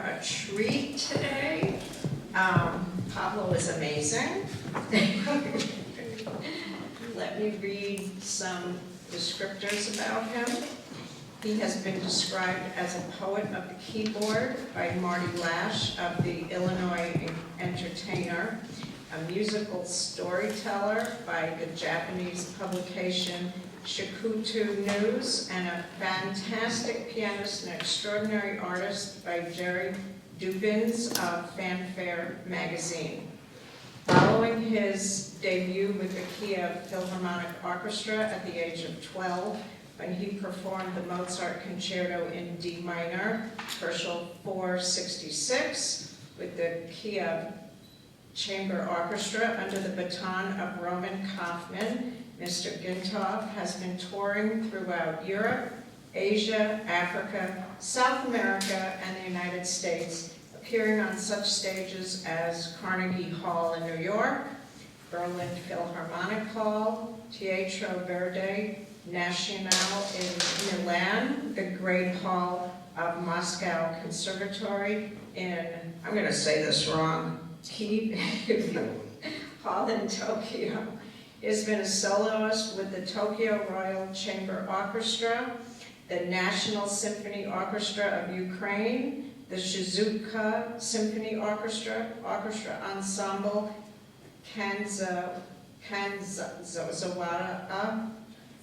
a treat today. Pablo is amazing. Let me read some descriptors about him. He has been described as a poet of the keyboard by Marty Lash of the Illinois Entertainer, a musical storyteller by the Japanese publication Shikutu News, and a fantastic pianist and extraordinary artist by Jerry Dubins of Fanfare magazine. Following his debut with the Kiev Philharmonic Orchestra at the age of 12, when he performed the Mozart Concerto in D minor, Herschel 466, with the Kiev Chamber Orchestra under the baton of Roman Kaufman, Mr. Gintov has been touring throughout Europe, Asia, Africa, South America, and the United States, appearing on such stages as Carnegie Hall in New York, Berlin Philharmonic Hall, Teatro Verde Nacional in Milan, the Great Hall of Moscow Conservatory in, I'm going to say this wrong, Hall in Tokyo. He has been a soloist with the Tokyo Royal Chamber Orchestra, the National Symphony Orchestra of Ukraine, the Shizuoka Symphony Orchestra, Orchestra Ensemble Kanzawa,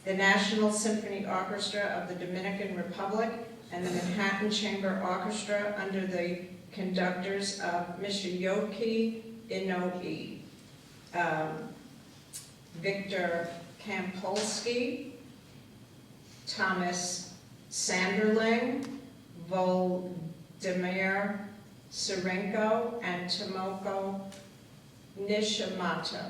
the National Symphony Orchestra of the Dominican Republic, and the Manhattan Chamber Orchestra under the conductors of Michiyoki Inoue. Victor Kampolsky, Thomas Sanderling, Voldemir Serenko, and Tomoko Nishimoto.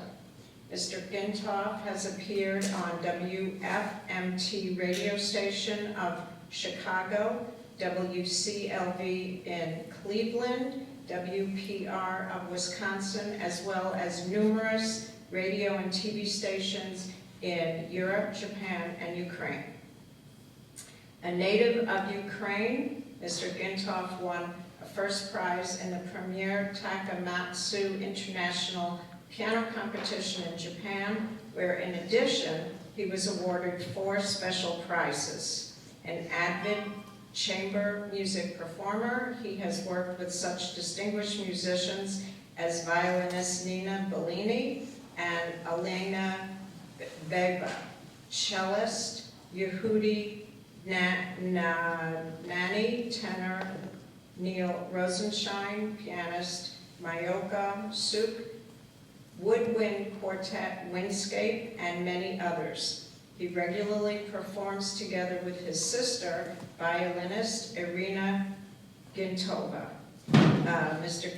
Mr. Gintov has appeared on WFMT radio station of Chicago, WCLV in Cleveland, WPR of Wisconsin, as well as numerous radio and TV stations in Europe, Japan, and Ukraine. A native of Ukraine, Mr. Gintov won a first prize in the premier Takamatsu International Piano Competition in Japan, where in addition, he was awarded 4 special prizes. An avid chamber music performer, he has worked with such distinguished musicians as violinist Nina Bellini and Elena Beba, cellist Yehudi Nani, tenor Neil Rosenshine, pianist Mayoka Suk, woodwind quartet Windscape, and many others. He regularly performs together with his sister, violinist Irina Gintova. Mr.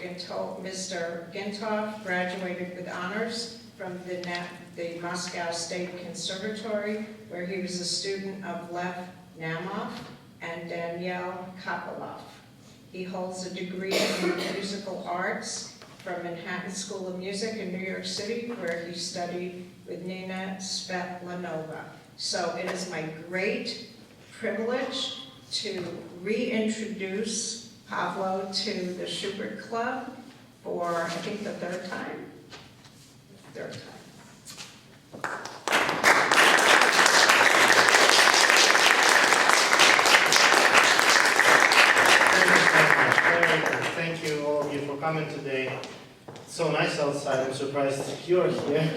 Gintov graduated with honors from the Moscow State Conservatory, where he was a student of Lev Naumov and Daniel Kapelov. He holds a degree in musical arts from Manhattan School of Music in New York City, where he studied with Nina Svetlanova. So it is my great privilege to reintroduce Pavlo to the Schubert Club for, I think, the third time. Thank you all of you for coming today. It's so nice outside. I'm surprised you're here.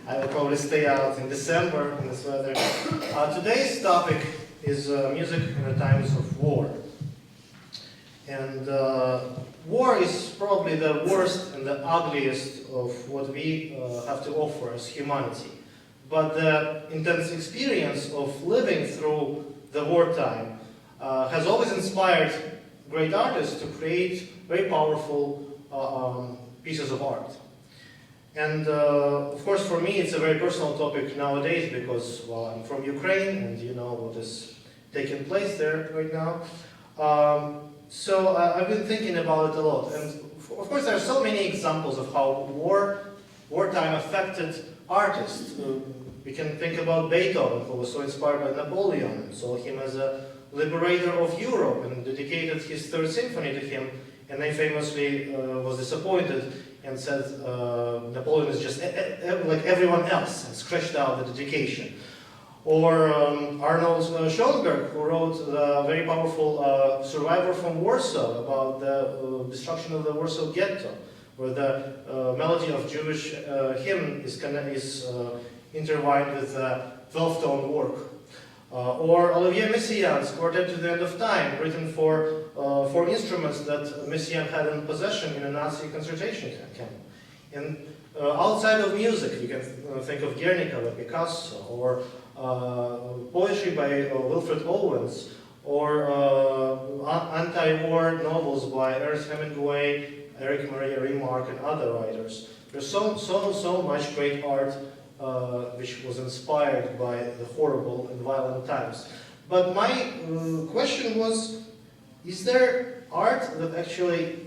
I will probably stay out in December in this weather. Today's topic is music in the times of war. And war is probably the worst and the ugliest of what we have to offer as humanity. But the intense experience of living through the wartime has always inspired great artists to create very powerful pieces of art. And of course, for me, it's a very personal topic nowadays because, well, I'm from Ukraine and you know what is taking place there right now. So I've been thinking about it a lot. And of course, there are so many examples of how wartime affected artists. We can think about Beethoven, who was so inspired by Napoleon and saw him as a liberator of Europe, and dedicated his Third Symphony to him, and then famously was disappointed and said Napoleon is just like everyone else, and scratched out the dedication. Or Arnold Schoenberg, who wrote the very powerful Survivor from Warsaw about the destruction of the Warsaw Ghetto, where the melody of Jewish hymn is intertwined with 12-tone work. Or Olivier Messiaen's Quartet to the End of Time, written for instruments that Messiaen had in possession in a Nazi concentration camp. And outside of music, you can think of Guernica by Picasso, or poetry by Wilfred Owens, or anti-war novels by Ernest Hemingway, Eric Maria Remarque, and other writers. There's so much great art which was inspired by the horrible and violent times. But my question was, is there art that actually,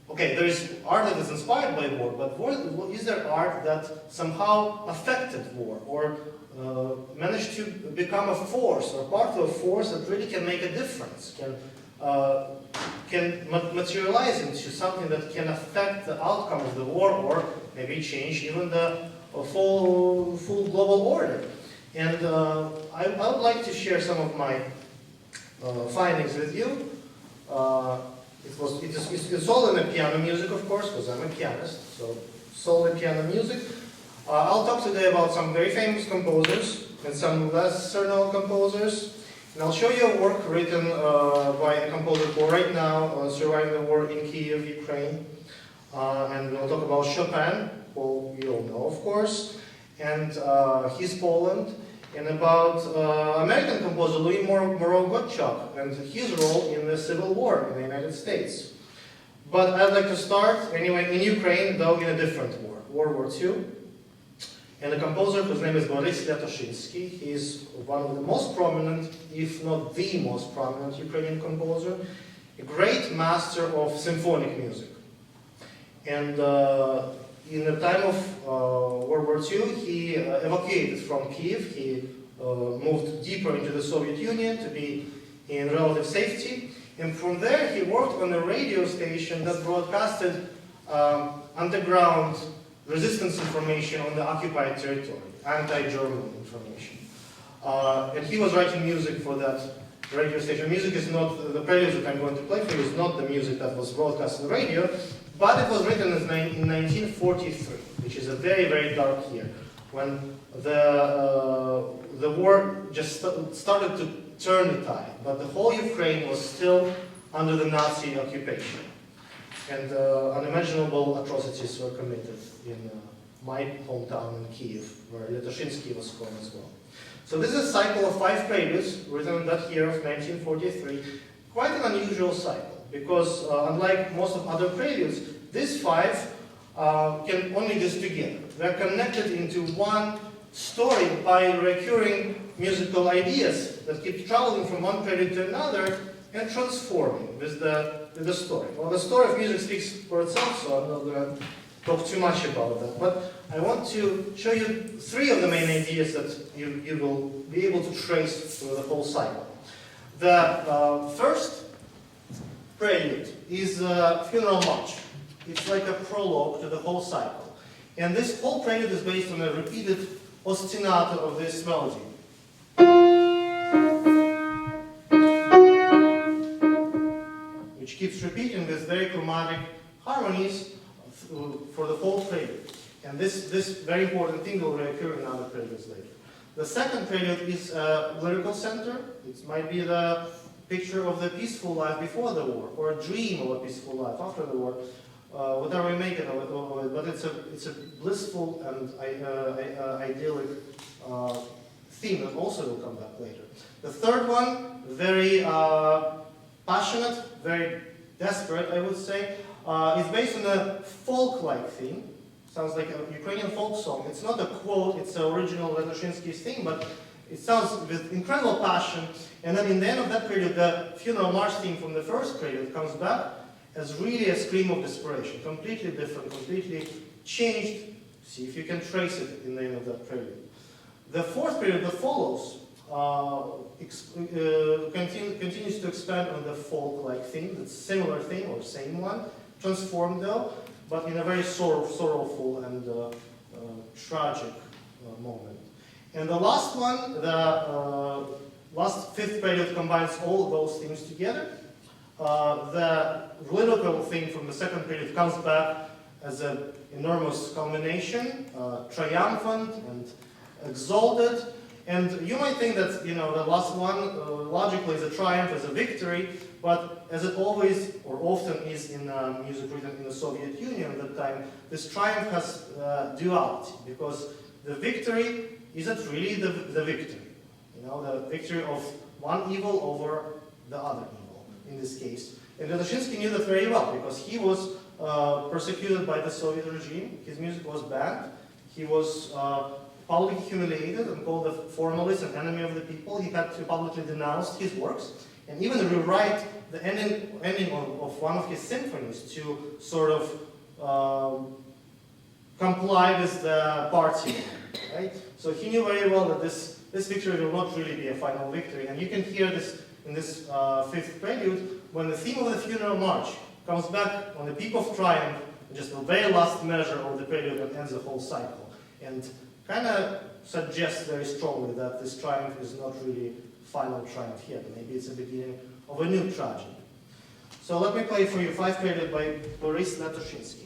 okay, there is art that is inspired by war, but is there art that somehow affected war, or managed to become a force, or part of a force that really can make a difference, can materialize into something that can affect the outcome of the war, or maybe change even the full global order? And I would like to share some of my findings with you. It's all in the piano music, of course, because I'm a pianist, so solely piano music. I'll talk today about some very famous composers and some lesser known composers. And I'll show you a work written by a composer who right now surviving the war in Kiev, Ukraine. And we'll talk about Chopin, who you all know, of course, and his Poland, and about American composer Louis Moreau Gottschalk and his role in the Civil War in the United States. But I'd like to start, anyway, in Ukraine, though in a different war, World War II. And a composer whose name is Lyatoshinsky. He is one of the most prominent, if not the most prominent Ukrainian composer, a great master of symphonic music. And in the time of World War II, he evacuated from Kiev. He moved deeper into the Soviet Union to be in relative safety. And from there, he worked on a radio station that broadcasted underground resistance information on the occupied territory, anti-German information. And he was writing music for that radio station. Music is not, the preludes that I'm going to play for you is not the music that was broadcast on the radio, but it was written in 1943, which is a very, very dark year, when the war just started to turn the tide, but the whole Ukraine was still under the Nazi occupation. And unimaginable atrocities were committed in my hometown in Kiev, where Lyatoshinsky was born as well. So this is a cycle of 5 preludes written in that year of 1943. Quite an unusual cycle, because unlike most of other preludes, these 5 can only just together. They're connected into one story by recurring musical ideas that keep traveling from one prelude to another and transforming with the story. Well, the story of music speaks for itself, so I'm not going to talk too much about that. But I want to show you 3 of the main ideas that you will be able to trace through the whole cycle. The first prelude is a funeral march. It's like a prologue to the whole cycle. And this whole prelude is based on a repeated ostinato of this melody, which keeps repeating with very chromatic harmonies for the whole prelude. And this very important thing will reoccur in other preludes later. The second prelude is a lyrical center. It might be the picture of the peaceful life before the war, or a dream of a peaceful life after the war, whatever we make it of it. But it's a blissful and idyllic theme that also will come back later. The third one, very passionate, very desperate, I would say, is based on a folk-like theme. Sounds like a Ukrainian folk song. It's not a quote, it's the original Lyatoshinsky's theme, but it sounds with incredible passion. And then in the end of that prelude, the funeral march theme from the first prelude comes back as really a scream of desperation, completely different, completely changed. See if you can trace it in the end of that prelude. The fourth prelude that follows continues to expand on the folk-like theme, the similar theme or same one, transformed though, but in a very sorrowful and tragic moment. And the last one, the last fifth prelude, combines all those themes together. The lyrical theme from the second prelude comes back as an enormous culmination, triumphant and exalted. And you might think that, you know, the last one logically is a triumph, as a victory, but as it always or often is in music written in the Soviet Union at that time, this triumph has duality, because the victory isn't really the victory. You know, the victory of one evil over the other evil, in this case. And Lyatoshinsky knew that very well, because he was persecuted by the Soviet regime. His music was banned. He was publicly humiliated and called a formalist, an enemy of the people. He had to publicly denounce his works and even rewrite the ending of one of his symphonies to sort of comply with the party, right? So he knew very well that this victory will not really be a final victory. And you can hear this in this fifth prelude when the theme of the funeral march comes back on the peak of triumph, just the very last measure of the prelude, and ends the whole cycle. And kind of suggests very strongly that this triumph is not really final triumph yet. Maybe it's the beginning of a new tragedy. So let me play for you five prelude by Boris Lyatoshinsky.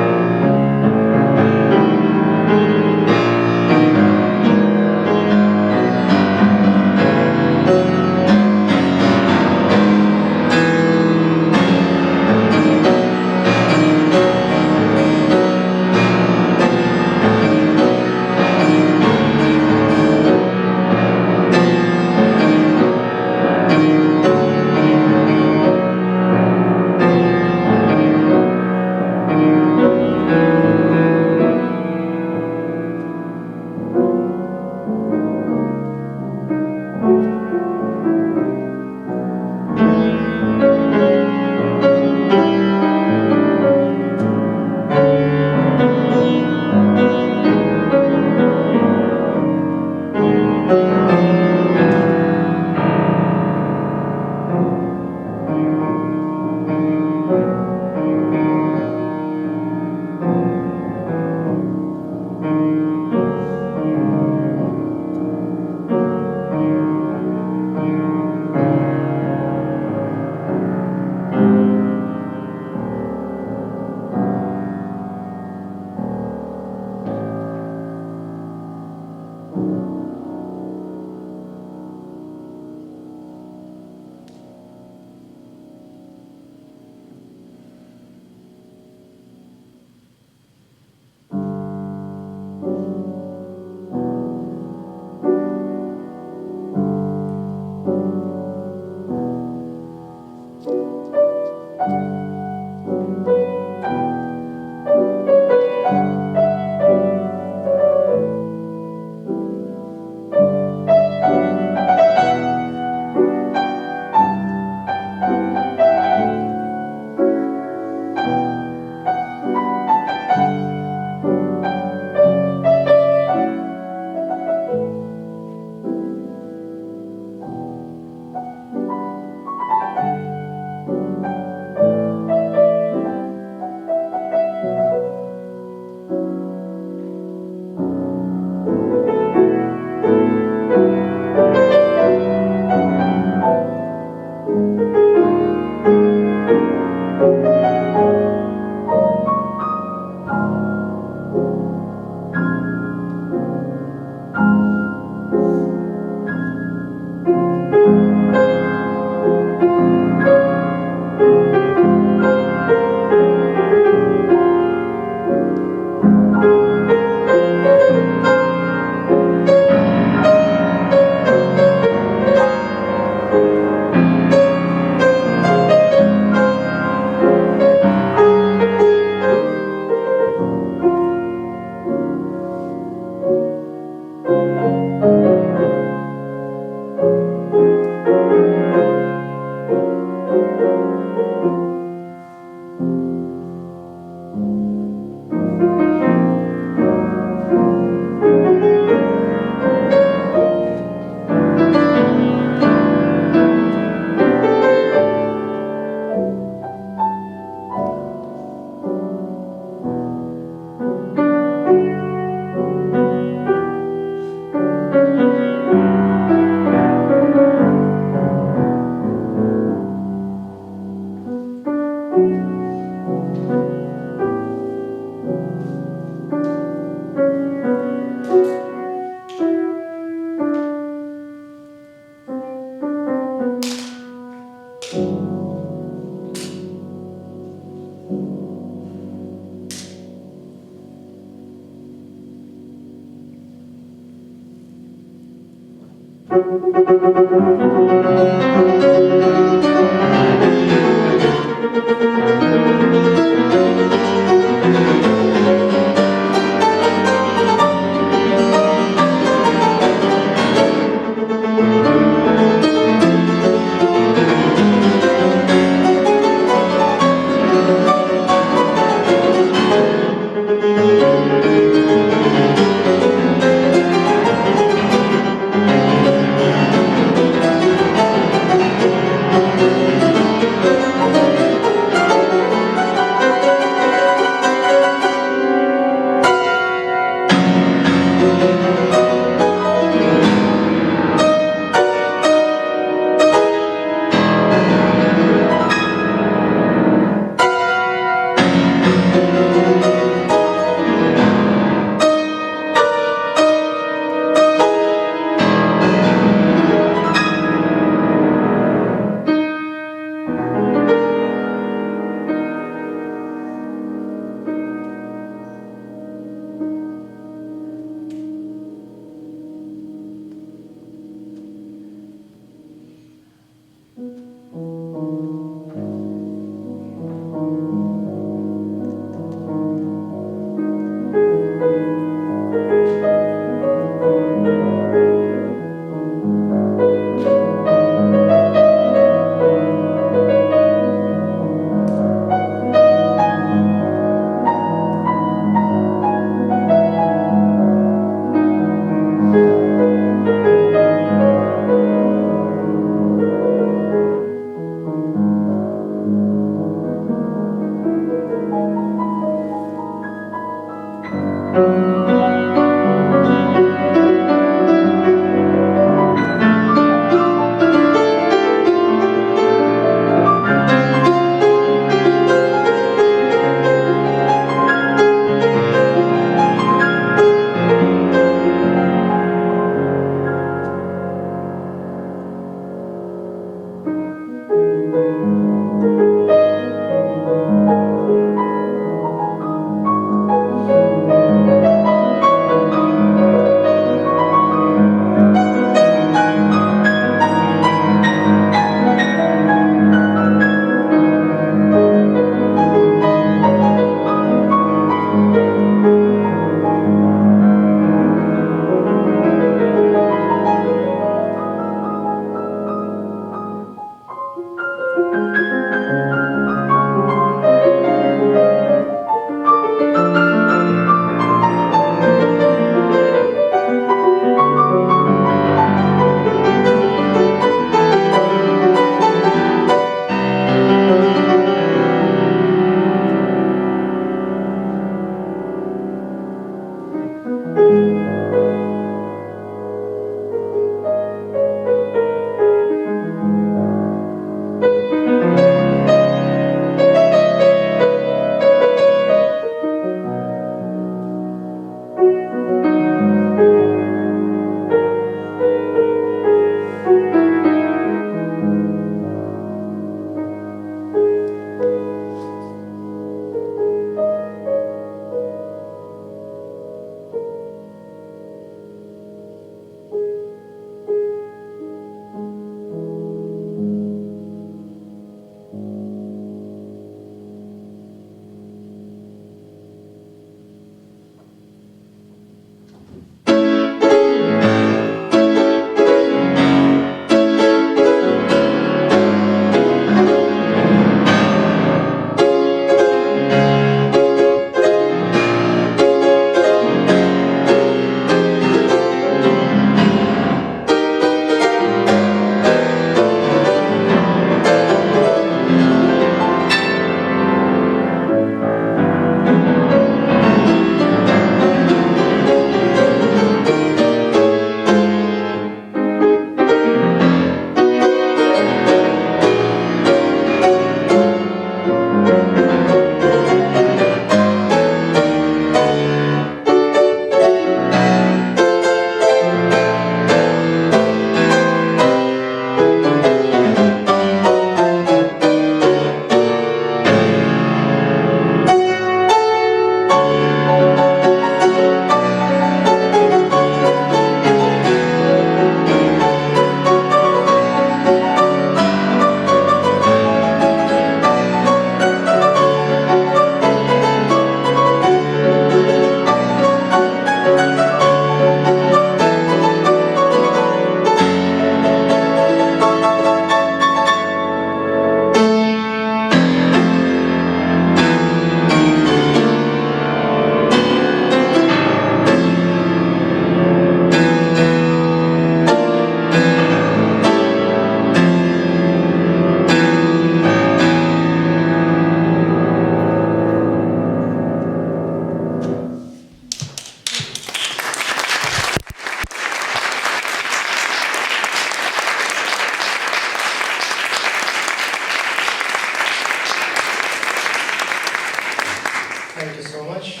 so much.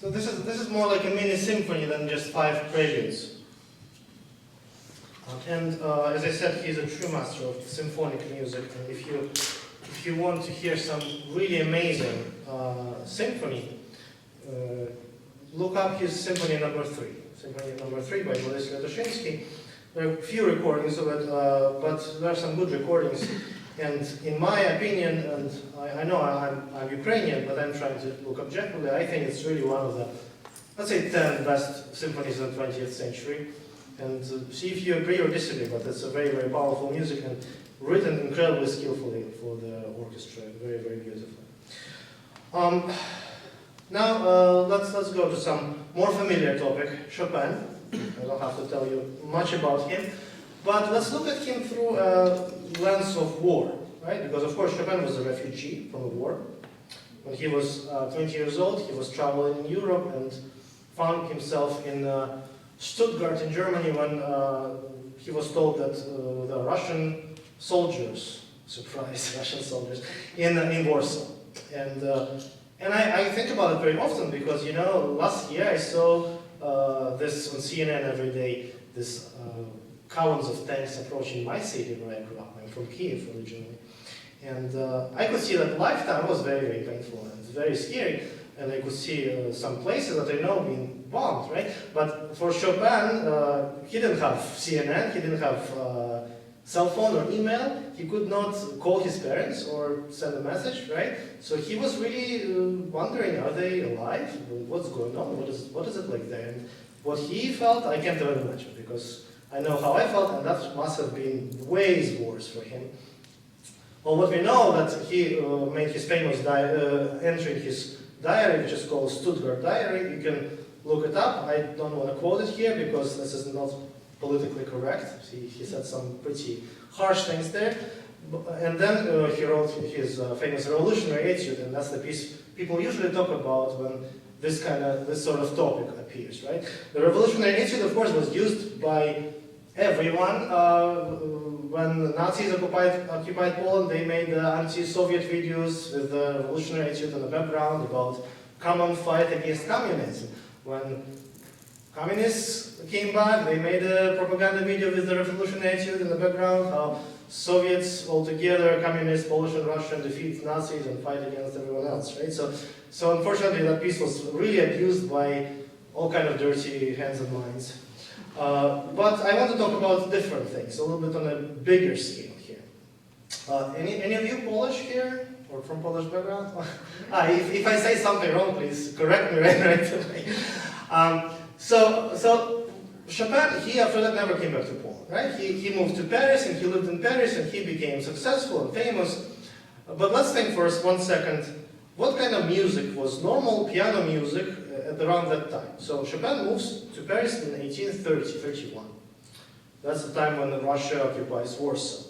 So this is more like a mini symphony than just 5 preludes. And as I said, he's a true master of symphonic music. And if you want to hear some really amazing symphony, look up his Symphony Number 3. Symphony Number 3 by Lyatoshinsky. There are a few recordings of it, but there are some good recordings. And in my opinion, and I know I'm Ukrainian, but I'm trying to look objectively, I think it's really one of the, let's say, 10 best symphonies in the 20th century. And see if you agree or disagree, but it's a very, very powerful music and written incredibly skillfully for the orchestra, very, very beautifully. Now let's go to some more familiar topic, Chopin. I don't have to tell you much about him, but let's look at him through a lens of war, right? Because of course Chopin was a refugee from a war. When he was 20 years old, he was traveling in Europe and found himself in Stuttgart in Germany when he was told that the Russian soldiers, surprise, Russian soldiers, in Warsaw. And I think about it very often because, you know, last year I saw this on CNN every day, this columns of tanks approaching my city where I grew up. I'm from Kiev originally. And I could see that lifetime was very, very painful and very scary. And I could see some places that I know being bombed, right? But for Chopin, he didn't have CNN, he didn't have cell phone or email, he could not call his parents or send a message, right? So he was really wondering, are they alive? What's going on? What is it like there? And what he felt, I can't even imagine, because I know how I felt, and that must have been way worse for him. Well, what we know that he made his famous entry in his diary, which is called Stuttgart Diary. You can look it up. I don't want to quote it here because this is not politically correct. He said some pretty harsh things there. And then he wrote his famous Revolutionary Etude, and that's the piece people usually talk about when this sort of topic appears, right? The Revolutionary Etude, of course, was used by everyone. When the Nazis occupied Poland, they made anti-Soviet videos with the Revolutionary Etude in the background about common fight against communism. When communists came back, they made a propaganda video with the Revolutionary Etude in the background, how Soviets all together, communists, Polish and Russian, defeat Nazis and fight against everyone else, right? So unfortunately, that piece was really abused by all kind of dirty hands and minds. But I want to talk about different things, a little bit on a bigger scale here. Any of you Polish here? Or from Polish background? If I say something wrong, please correct me right away. So Chopin, he after that never came back to Poland, right? He moved to Paris and he lived in Paris and he became successful and famous. But let's think for 1 second, what kind of music was normal piano music at around that time? So Chopin moves to Paris in 1830-31. That's the time when Russia occupies Warsaw.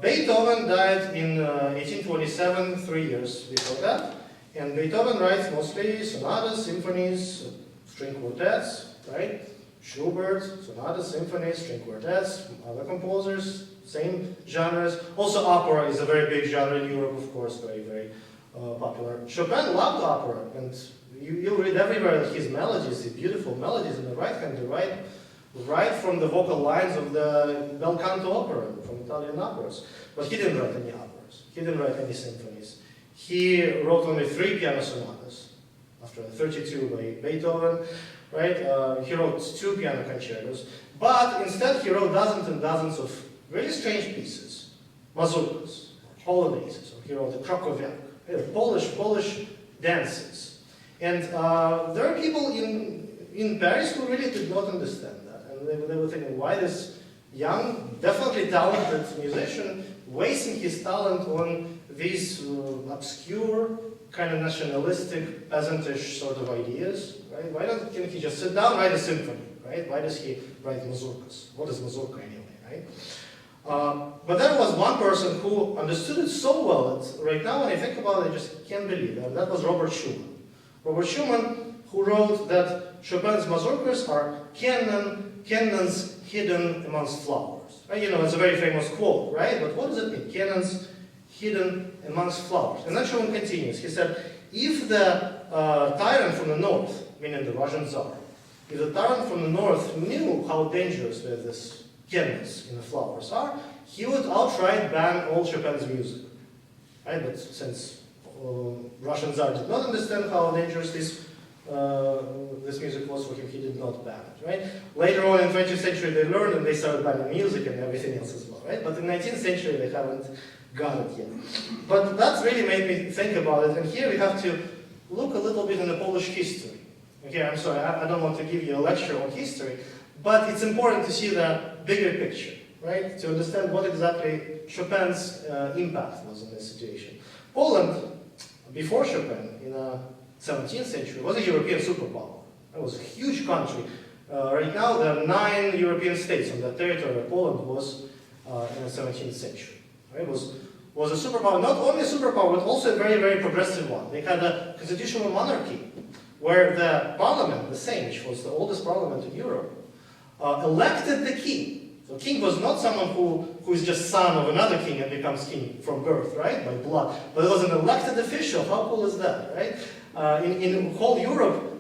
Beethoven died in 1827, 3 years before that. And Beethoven writes mostly sonatas, symphonies, string quartets, right? Schubert, sonatas, symphonies, string quartets, other composers, same genres. Also opera is a very big genre in Europe, of course, very, very popular. Chopin loved opera, and you read everywhere his melodies, the beautiful melodies in the right hand, right from the vocal lines of the bel canto opera, from Italian operas. But he didn't write any operas. He didn't write any symphonies. He wrote only 3 piano sonatas, after 32 by Beethoven, right? He wrote 2 piano concertos. But instead he wrote dozens and dozens of really strange pieces. Mazurkas, polonaises. He wrote the Krakowiak, Polish dances. And there are people in Paris who really did not understand that. And they were thinking, why this young, definitely talented musician wasting his talent on these obscure, kind of nationalistic, peasantish sort of ideas, right? Why can't he just sit down and write a symphony, right? Why does he write mazurkas? What is mazurka anyway, right? But there was one person who understood it so well that right now when I think about it, I just can't believe it. And that was Robert Schumann. Robert Schumann, who wrote that Chopin's mazurkas are cannons hidden amongst flowers. Right? You know, it's a very famous quote, right? But what does it mean? Cannons hidden amongst flowers. And then Chopin continues. He said, if the tyrant from the north, meaning the Russian Tsar, if the tyrant from the north knew how dangerous these chemicals in the flowers are, he would outright ban all Chopin's music. Right? But since Russian Tsar did not understand how dangerous this music was for him, he did not ban it. Right? Later on in the 20th century, they learned and they started banning music and everything else as well. Right? But in the 19th century, they haven't got it yet. But that really made me think about it. And here we have to look a little bit in the Polish history. Okay, I'm sorry, I don't want to give you a lecture on history, but it's important to see the bigger picture, right? To understand what exactly Chopin's impact was in this situation. Poland, before Chopin, in the 17th century, was a European superpower. It was a huge country. Right now, there are 9 European states on the territory of Poland was in the 17th century. Right? It was a superpower, not only a superpower, but also a very, very progressive one. They had a constitutional monarchy, where the parliament, the Sejm, which was the oldest parliament in Europe, elected the king. So king was not someone who is just son of another king and becomes king from birth, right, by blood, but it was an elected official. How cool is that, right? In whole Europe,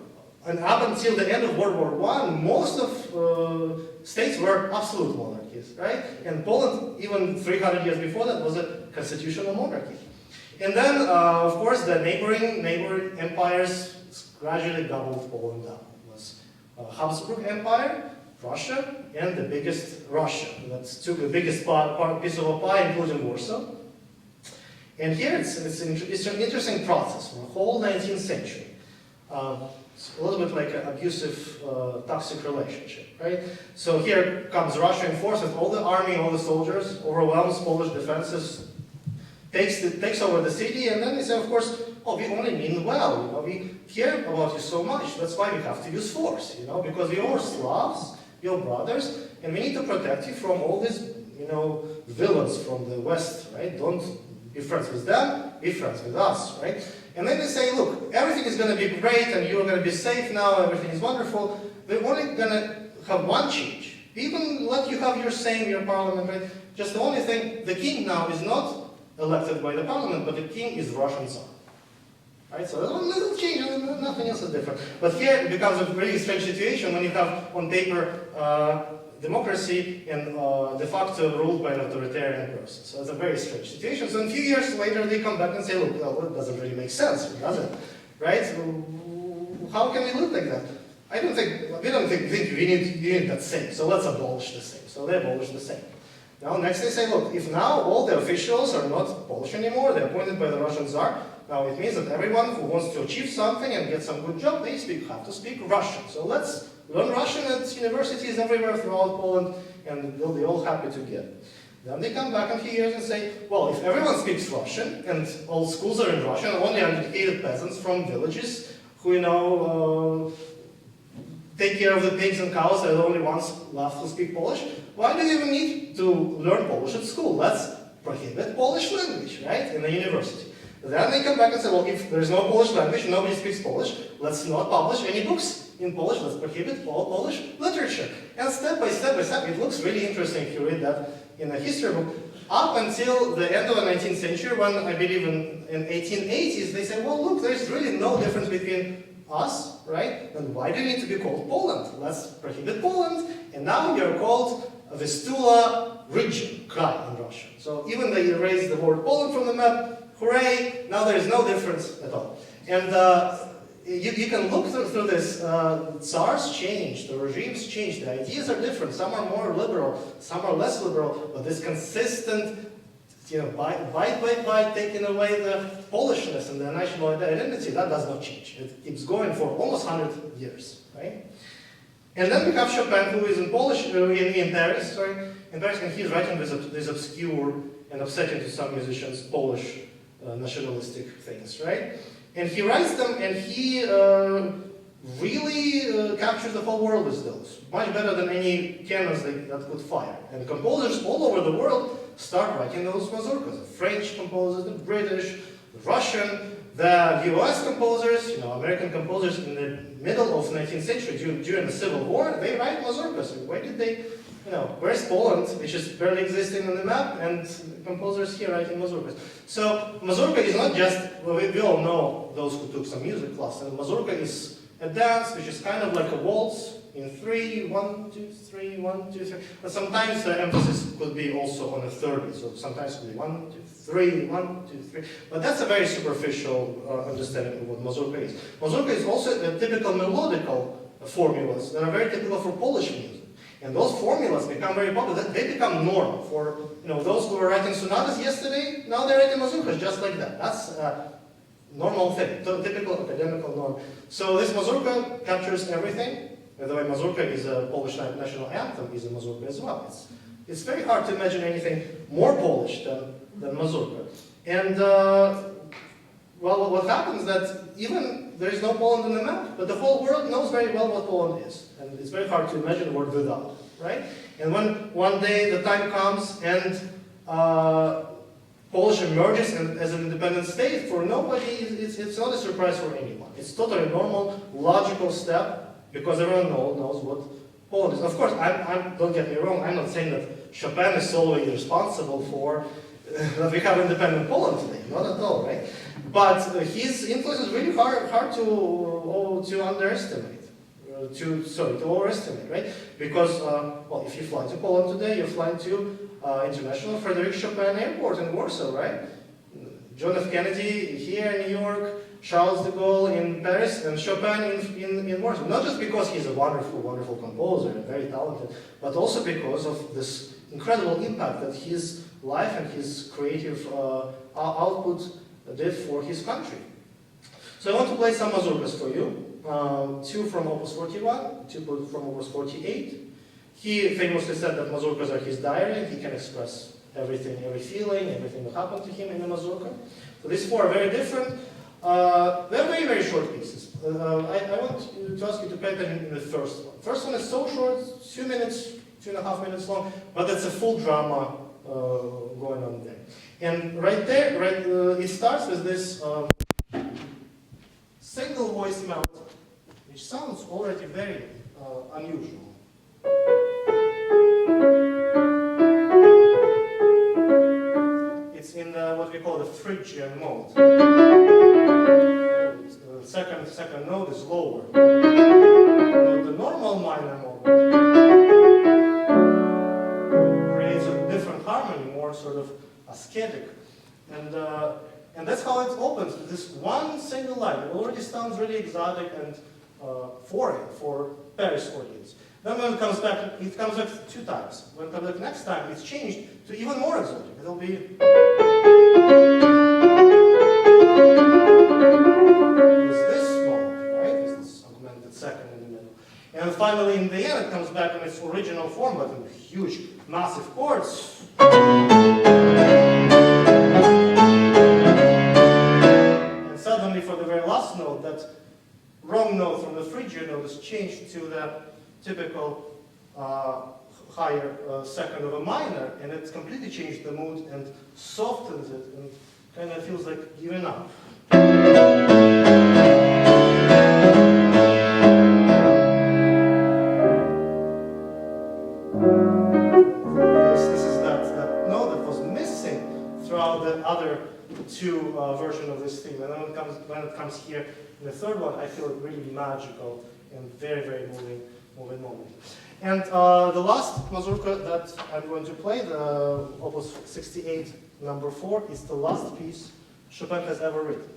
and up until the end of World War I, most of states were absolute monarchies, right? And Poland, even 300 years before that, was a constitutional monarchy. And then, of course, the neighboring empires gradually gobbled Poland up. It was Habsburg Empire, Russia, and the biggest Russia. That took the biggest piece of a pie, including Warsaw. And here it's an interesting process for the whole 19th century. It's a little bit like an abusive, toxic relationship, right? So here comes Russian forces, all the army, all the soldiers, overwhelms Polish defenses, takes over the city, and then they say, of course, oh, we only mean well, you know, we care about you so much, that's why we have to use force, you know, because we are Slavs, your brothers, and we need to protect you from all these, you know, villains from the West, right? Don't be friends with them, be friends with us, right? And then they say, look, everything is going to be great, and you're going to be safe now, everything is wonderful, we're only going to have one change. We even let you have your Sejm, your parliament, right? Just the only thing, the king now is not elected by the parliament, but the king is Russian Tsar. Right? So a little change, nothing else is different. But here it becomes a really strange situation when you have on paper democracy and de facto ruled by an authoritarian person. So it's a very strange situation. So a few years later they come back and say, look, well, it doesn't really make sense, does it? Right? So how can we live like that? We don't think we need that Sejm, so let's abolish the Sejm. So they abolish the Sejm. Now next they say, look, if now all the officials are not Polish anymore, they're appointed by the Russian Tsar, now it means that everyone who wants to achieve something and get some good job, they have to speak Russian. So let's learn Russian at universities everywhere throughout Poland, and they'll be all happy to get it. Then they come back in a few years and say, well, if everyone speaks Russian, and all schools are in Russian, only educated peasants from villages who, you know, take care of the pigs and cows, are the only ones left to speak Polish, why do you even need to learn Polish at school? Let's prohibit Polish language, right, in the university. Then they come back and say, well, if there's no Polish language, nobody speaks Polish, let's not publish any books in Polish, let's prohibit all Polish literature. And step by step, it looks really interesting if you read that in a history book. Up until the end of the 19th century, when I believe in 1880s, they say, well, look, there's really no difference between us, right? And why do you need to be called Poland? Let's prohibit Poland, and now you're called Vistula region, Krai in Russian. So even they erased the word Poland from the map, hooray, now there's no difference at all. And you can look through this, Tsars change, the regimes change, the ideas are different, some are more liberal, some are less liberal, but this consistent, you know, bite by bite, taking away the Polishness and the national identity, that does not change. It keeps going for almost 100 years, right? And then we have Chopin, who is in Paris, and he's writing these obscure and upsetting to some musicians Polish nationalistic things, right? And he writes them, and he really captures the whole world with those, much better than any cannons that could fire. And composers all over the world start writing those mazurkas. The French composers, the British, the Russian, the US composers, you know, American composers in the middle of the 19th century, during the Civil War, they write mazurkas. Where did they where's Poland, which is barely existing on the map, and composers here writing mazurkas. So mazurka is not just, well, we all know those who took some music class, and mazurka is a dance which is kind of like a waltz in 3, 1, 2, 3, 1, 2, 3. But sometimes the emphasis could be also on a 30, so sometimes it could be 1, 2, 3, 1, 2, 3. But that's a very superficial understanding of what mazurka is. Mazurka is also a typical melodical formulas that are very typical for Polish music. And those formulas become very popular. They become normal for those who were writing sonatas yesterday. Now they're writing mazurkas just like that. That's a normal thing, typical academical norm. So this mazurka captures everything. By the way, mazurka is a Polish national anthem, is a mazurka as well. It's very hard to imagine anything more Polish than mazurka. And well, what happens is that even there is no Poland on the map, but the whole world knows very well what Poland is. And it's very hard to imagine the word without, right? And when one day the time comes and Polish emerges as an independent state, for nobody, it's not a surprise for anyone. It's totally normal, logical step, because everyone knows what Poland is. Of course, don't get me wrong, I'm not saying that Chopin is solely responsible for that we have independent Poland today, not at all, right? But his influence is really hard to underestimate, to overestimate, right? Because, well, if you fly to Poland today, you're flying to International Frederick Chopin Airport in Warsaw, right? John F. Kennedy here in New York, Charles de Gaulle in Paris, and Chopin in Warsaw. Not just because he's a wonderful, wonderful composer and very talented, but also because of this incredible impact that his life and his creative output did for his country. So I want to play some mazurkas for you. 2 from Opus 41, 2 from Opus 48. He famously said that mazurkas are his diary, and he can express everything, every feeling, everything that happened to him in a mazurka. So these 4 are very different. They're very, very short pieces. I want to ask you to pay attention in the first one. First one is so short, 2 minutes, 2.5 minutes long, but it's a full drama going on there. And right there, it starts with this single voice melody, which sounds already very unusual. It's in what we call the Phrygian mode. The second note is lower. The normal minor mode creates a different harmony, more sort of ascetic. And that's how it opens, this one single line. It already sounds really exotic and foreign for Paris audience. Then when it comes back 2 times. When it comes back next time, it's changed to even more exotic. It'll be... this moment, right? This augmented second in the middle. And finally, in the end, it comes back in its original form, but in huge, massive chords. And suddenly, for the very last note, that wrong note from the Phrygian note is changed to the typical higher second of a minor, and it's completely changed the mood and softens it, and kind of feels like giving up. This is that note that was missing throughout the other 2 versions of this theme, and then when it comes here in the third one, I feel it really magical and very, very moving moment. And the last mazurka that I'm going to play, the Opus 68, number 4, is the last piece Chopin has ever written.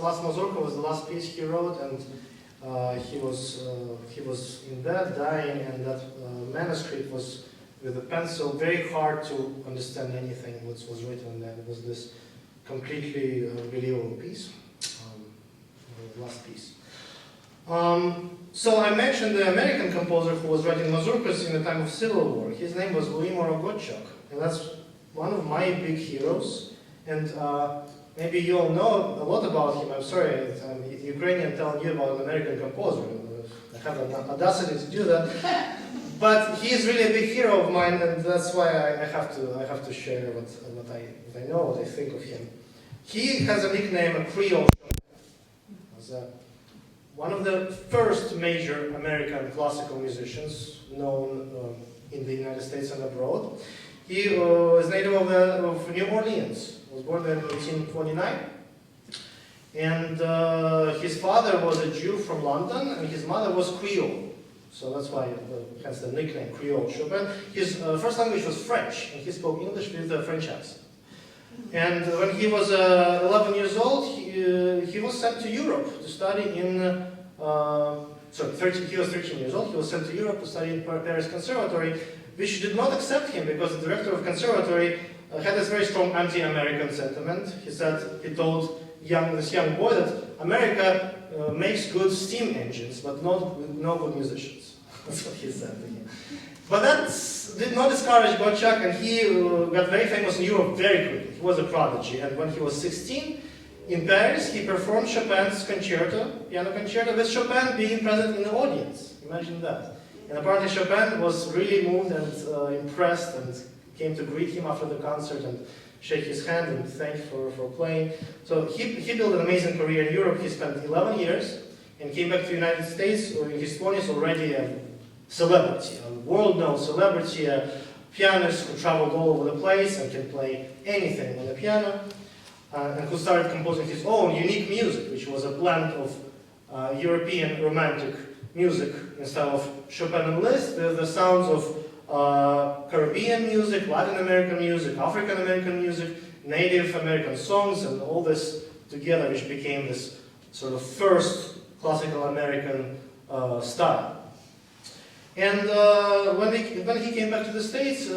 Last Mazurka was the last piece he wrote, and he was in bed dying, and that manuscript was with a pencil very hard to understand anything what was written in that. It was this completely believable piece, the last piece. So I mentioned the American composer who was writing mazurkas in the time of Civil War. His name was Gottschalk, and that's one of my big heroes. And maybe you all know a lot about him. I'm sorry, I'm Ukrainian telling you about an American composer. I have an audacity to do that. But he is really a big hero of mine, and that's why I have to share what I know, what I think of him. He has a nickname, a Creole. One of the first major American classical musicians known in the United States and abroad. He is native of New Orleans. He was born in 1829. And his father was a Jew from London, and his mother was Creole. So that's why, hence the nickname Creole Chopin. His first language was French, and he spoke English with a French accent. And when he was 11 years old, he was sent to Europe to study in, he was 13 years old, he was sent to Europe to study in Paris Conservatory, which did not accept him because the director of conservatory had this very strong anti-American sentiment. He told this young boy that America makes good steam engines, but no good musicians. That's what he said to him. But that did not discourage Gottschalk, and he got very famous in Europe very quickly. He was a prodigy, and when he was 16, in Paris, he performed Chopin's concerto, piano concerto, with Chopin being present in the audience. Imagine that. And apparently Chopin was really moved and impressed, and came to greet him after the concert and shake his hand and thank for playing. So he built an amazing career in Europe. He spent 11 years and came back to the United States in his 20s already a celebrity, a world-known celebrity, a pianist who traveled all over the place and can play anything on the piano, and who started composing his own unique music, which was a blend of European romantic music in style of Chopin and Liszt with the sounds of Caribbean music, Latin American music, African American music, Native American songs, and all this together, which became this sort of first classical American style. And when he came back to the States,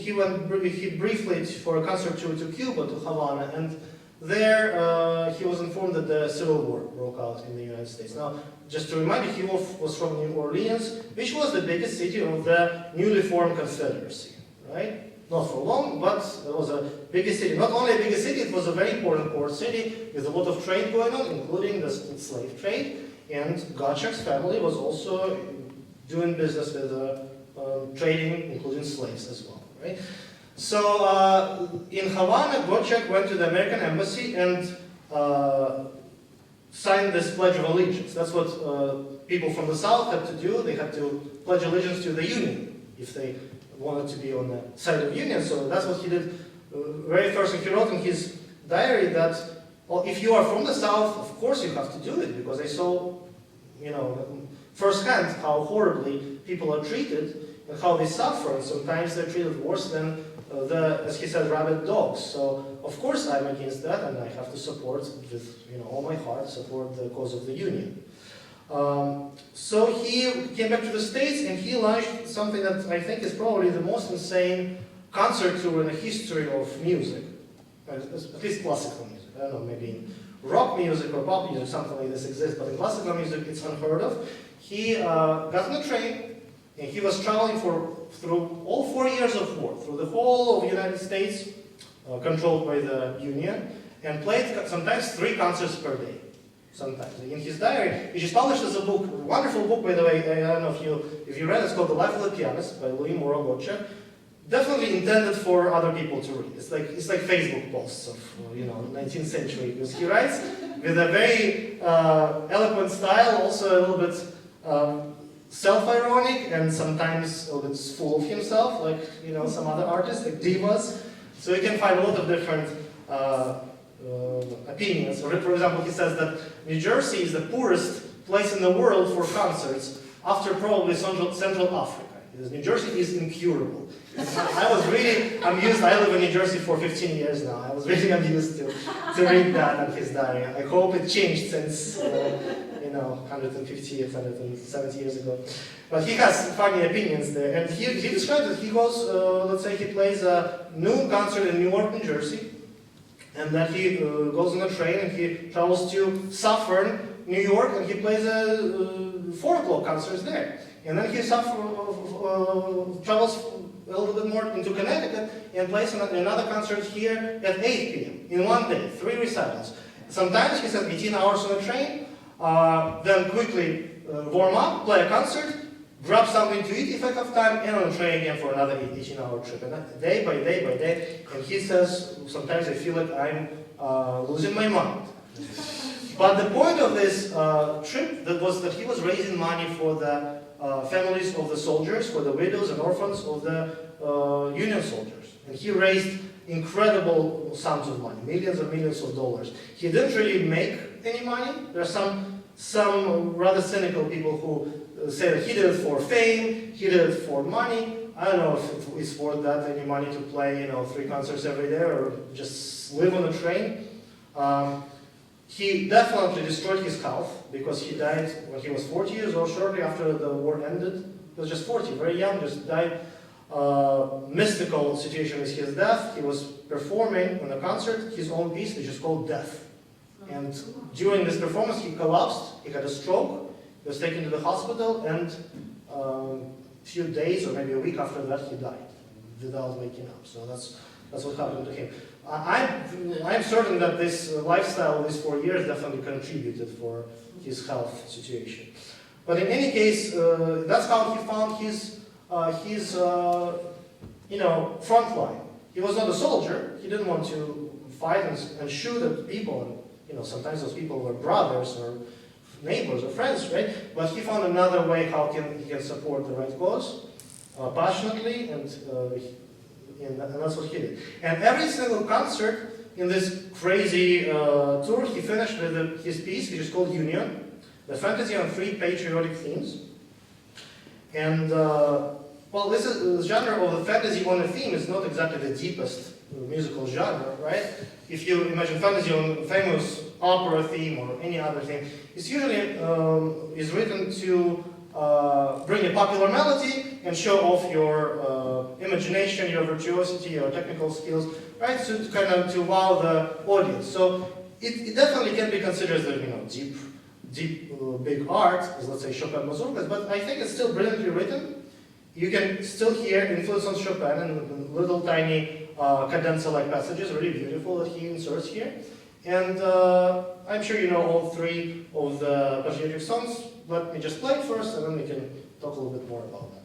he went briefly for a concert tour to Cuba, to Havana, and there he was informed that the Civil War broke out in the United States. Now, just to remind you, he was from New Orleans, which was the biggest city of the newly formed Confederacy, right? Not for long, but it was a biggest city. Not only a biggest city, it was a very important port city with a lot of trade going on, including the slave trade. And Gottschalk's family was also doing business with trading, including slaves as well, right? So in Havana, Gottschalk went to the American embassy and signed this Pledge of Allegiance. That's what people from the South had to do. They had to pledge allegiance to the Union if they wanted to be on the side of Union. So that's what he did very first. And he wrote in his diary that, well, if you are from the South, of course you have to do it, because they saw, firsthand how horribly people are treated and how they suffer, and sometimes they're treated worse than as he said, rabid dogs. So of course I'm against that, and I have to support with all my heart, support the cause of the Union. So he came back to the States, and he launched something that I think is probably the most insane concert tour in the history of music, at least classical music. I don't know, maybe rock music or pop music, something like this exists, but in classical music it's unheard of. He got on a train, and he was traveling through all 4 years of war, through the whole of the United States, controlled by the Union, and played sometimes 3 concerts per day. Sometimes. In his diary, he just published as a book, a wonderful book, by the way. I don't know if you read it. It's called The Life of the Pianist by Louis Moreau Gottschalk. Definitely intended for other people to read. It's like Facebook posts of 19th century, because he writes with a very eloquent style, also a little bit self-ironic and sometimes a little bit full of himself, like some other artists, like divas. So you can find a lot of different opinions. For example, he says that New Jersey is the poorest place in the world for concerts after probably Central Africa. Because New Jersey is incurable. I was really amused. I live in New Jersey for 15 years now. I was really amused to read that in his diary. I hope it changed since 150, 170 years ago. But he has funny opinions there. And he describes that he goes, let's say he plays a noon concert in Newark, New Jersey. And then he goes on a train and he travels to Suffern, New York, and he plays a 4 o'clock concert there. And then he travels a little bit more into Connecticut and plays another concert here at 8 p.m. in one day, 3 recitals. Sometimes he says 18 hours on a train, then quickly warm up, play a concert, grab something to eat if I have time, and on a train again for another 18-hour trip. And that, day by day by day. And he says, sometimes I feel like I'm losing my mind. But the point of this trip was that he was raising money for the families of the soldiers, for the widows and orphans of the Union soldiers. And he raised incredible sums of money, millions and millions of dollars. He didn't really make any money. There are some rather cynical people who say that he did it for fame, he did it for money. I don't know if it's worth that, any money to play 3 concerts every day or just live on a train. He definitely destroyed his health because he died when he was 40 years old, shortly after the war ended. He was just 40, very young, just died. Mystical situation is his death. He was performing on a concert his own piece, which is called Death. And during this performance, he collapsed, he had a stroke, he was taken to the hospital, and a few days or maybe a week after that, he died without waking up. So that's what happened to him. I'm certain that this lifestyle, these 4 years, definitely contributed for his health situation. But in any case, that's how he found his front line. He was not a soldier. He didn't want to fight and shoot at people. And, sometimes those people were brothers or neighbors or friends, right? But he found another way how he can support the right cause passionately, and that's what he did. And every single concert in this crazy tour, he finished with his piece, which is called Union, the fantasy on 3 patriotic themes. And well, this is the genre of the fantasy on a theme is not exactly the deepest musical genre, right? If you imagine fantasy on a famous opera theme or any other theme, it's usually is written to bring a popular melody and show off your imagination, your virtuosity, your technical skills, right? So to kind of wow the audience. So it definitely can be considered as deep, big art, as let's say Chopin mazurkas, but I think it's still brilliantly written. You can still hear influence on Chopin and little tiny cadenza-like passages, really beautiful that he inserts here. And I'm sure you know all 3 of the patriotic songs. Let me just play it first, and then we can talk a little bit more about that.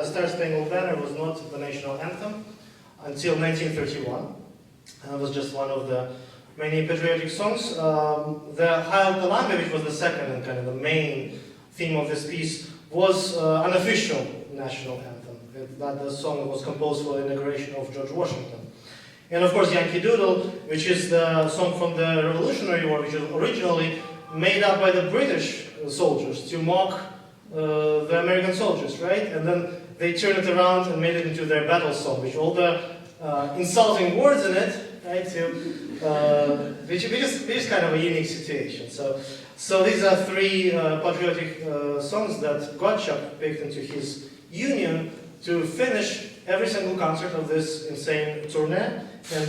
Star Spangled Banner was not the national anthem until 1931. And it was just one of the many patriotic songs. The Heil Kalambi, which was the second and kind of the main theme of this piece, was an official national anthem. That the song was composed for the inauguration of George Washington. And of course, Yankee Doodle, which is the song from the Revolutionary War, which was originally made up by the British soldiers to mock the American soldiers, right? And then they turned it around and made it into their battle song, which all the insulting words in it, right? Which is kind of a unique situation. So these are three patriotic songs that Gottschalk picked into his union to finish every single concert of this insane tournée. And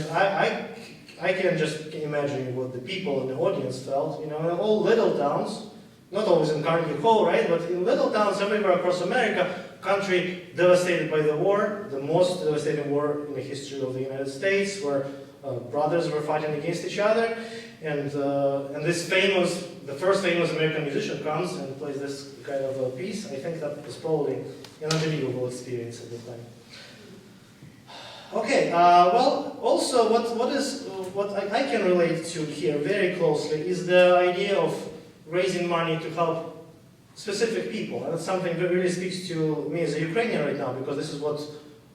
I can just imagine what the people in the audience felt, in all little towns, not always in Carnegie Hall, right, but in little towns everywhere across America, country devastated by the war, the most devastating war in the history of the United States, where brothers were fighting against each other, and the first famous American musician comes and plays this kind of a piece. I think that was probably an unbelievable experience at the time. Okay, well, also what I can relate to here very closely is the idea of raising money to help specific people, and that's something that really speaks to me as a Ukrainian right now, because this is what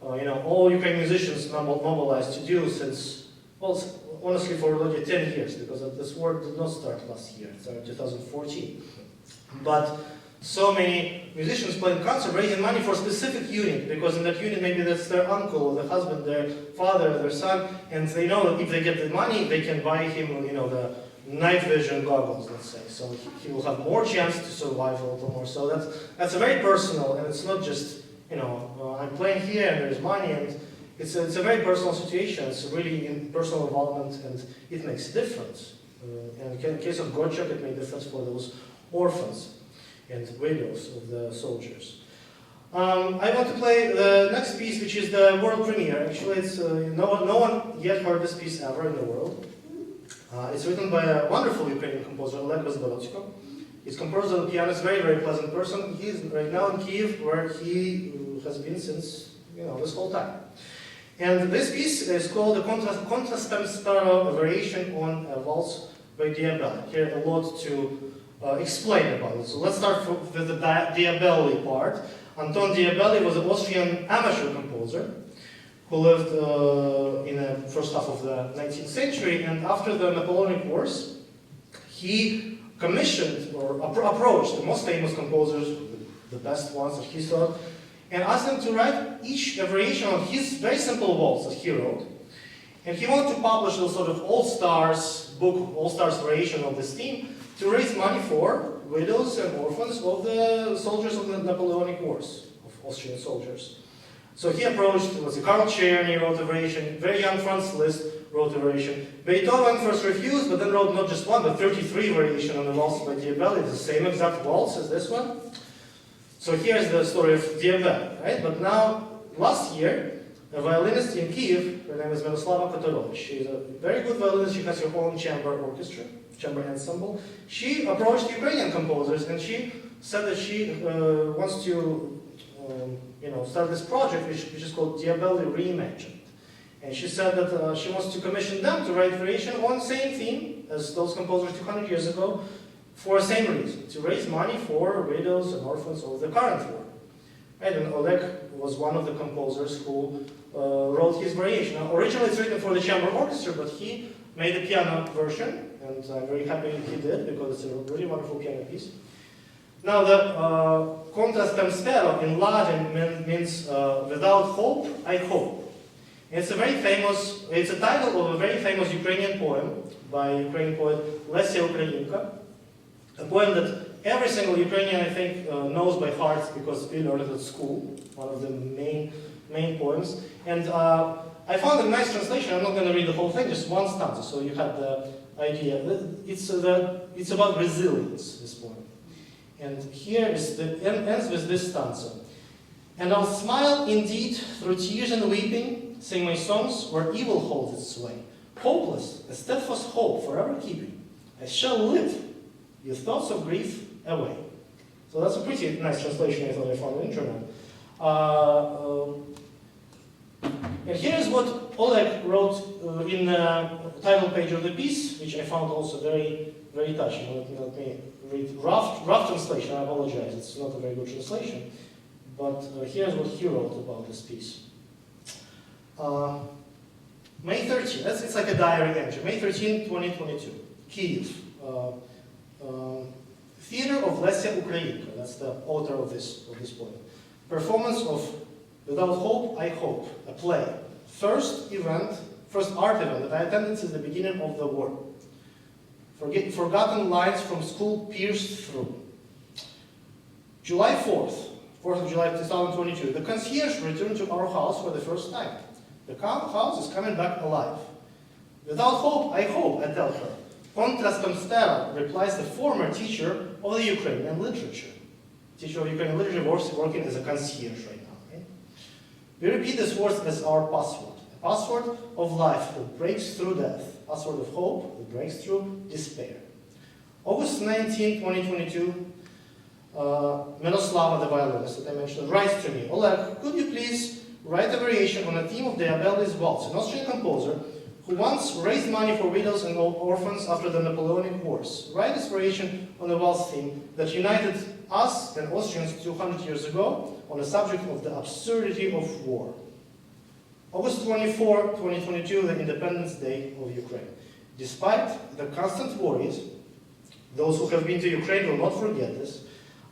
all Ukrainian musicians mobilized to do since, well, honestly, for already 10 years, because this war did not start last year, it started in 2014. But so many musicians playing concert, raising money for a specific unit, because in that unit maybe that's their uncle, their husband, their father, their son, and they know that if they get the money, they can buy him, the night vision goggles, let's say. So he will have more chance to survive a little more. So that's a very personal, and it's not just, I'm playing here and there's money, and it's a very personal situation. It's really in personal involvement, and it makes a difference. And in the case of Gottschalk, it made a difference for those orphans and widows of the soldiers. I want to play the next piece, which is the world premiere. Actually, it's no one yet heard this piece ever in the world. It's written by a wonderful Ukrainian composer, Bezborodko. He's composed on the piano. He's a very, very pleasant person. He's right now in Kiev, where he has been since this whole time. And this piece is called the Contraspensaro variation on a waltz by Diabelli. Here a lot to explain about it. So let's start with the Diabelli part. Anton Diabelli was an Austrian amateur composer who lived in the first half of the 19th century, and after the Napoleonic Wars, he commissioned or approached the most famous composers, the best ones that he thought, and asked them to write each variation on his very simple waltz that he wrote. And he wanted to publish a sort of all-stars book, all-stars variation of this theme, to raise money for widows and orphans of the soldiers of the Napoleonic Wars, of Austrian soldiers. So he approached, Karl Czerny wrote a variation, very young Franz Liszt wrote a variation. Beethoven first refused, but then wrote not just one, but 33 variations on the waltz by Diabelli, the same exact waltz as this one. So here's the story of Diabelli, right? But now, last year, a violinist in Kiev, her name is Miroslava Kotorovich. She's a very good violinist, she has her own chamber orchestra, chamber ensemble. She approached Ukrainian composers, and she said that she wants to start this project, which is called Diabelli Reimagined. And she said that she wants to commission them to write variation on the same theme as those composers 200 years ago, for the same reason, to raise money for widows and orphans of the current war. Right? And Oleg was one of the composers who wrote his variation. Now, originally it's written for the chamber orchestra, but he made a piano version, and I'm very happy he did, because it's a really wonderful piano piece. Now, the Contraspensaro in Latin means without hope, I hope. It's a title of a very famous Ukrainian poem by Ukrainian poet Lesia Ukrainka, a poem that every single Ukrainian, I think, knows by heart because we learned it at school, one of the main poems. And I found a nice translation. I'm not going to read the whole thing, just one stanza, so you have the idea. It's about resilience, this poem. And here it ends with this stanza. And I'll smile indeed through tears and weeping, sing my songs where evil holds its sway. Hopeless, a steadfast hope forever keeping. I shall live, your thoughts of grief away. So that's a pretty nice translation I thought I found on the internet. And here is what Oleg wrote in the title page of the piece, which I found also very, very touching. Let me read rough translation. I apologize, it's not a very good translation. But here's what he wrote about this piece. May 13, it's like a diary entry. May 13, 2022, Kyiv. Theater of Lesya Ukrainka, that's the author of this poem. Performance of Without Hope, I Hope, a play. First art event that I attended since the beginning of the war. Forgotten lines from school pierced through. July 4th of July 2022, the concierge returned to our house for the first time. The house is coming back alive. Without hope, I hope, I tell her. Kontrastom stera, replies the former teacher of the Ukrainian literature. Teacher of Ukrainian literature working as a concierge right now. Right? We repeat these words as our password. A password of life that breaks through death. Password of hope that breaks through despair. August 19, 2022, Miroslava, the violinist that I mentioned, writes to me, Oleg, could you please write a variation on a theme of Diabelli's Waltz, an Austrian composer who once raised money for widows and orphans after the Napoleonic Wars. Write this variation on a waltz theme that united us and Austrians 200 years ago on the subject of the absurdity of war. August 24, 2022, the Independence Day of Ukraine. Despite the constant worries, those who have been to Ukraine will not forget this,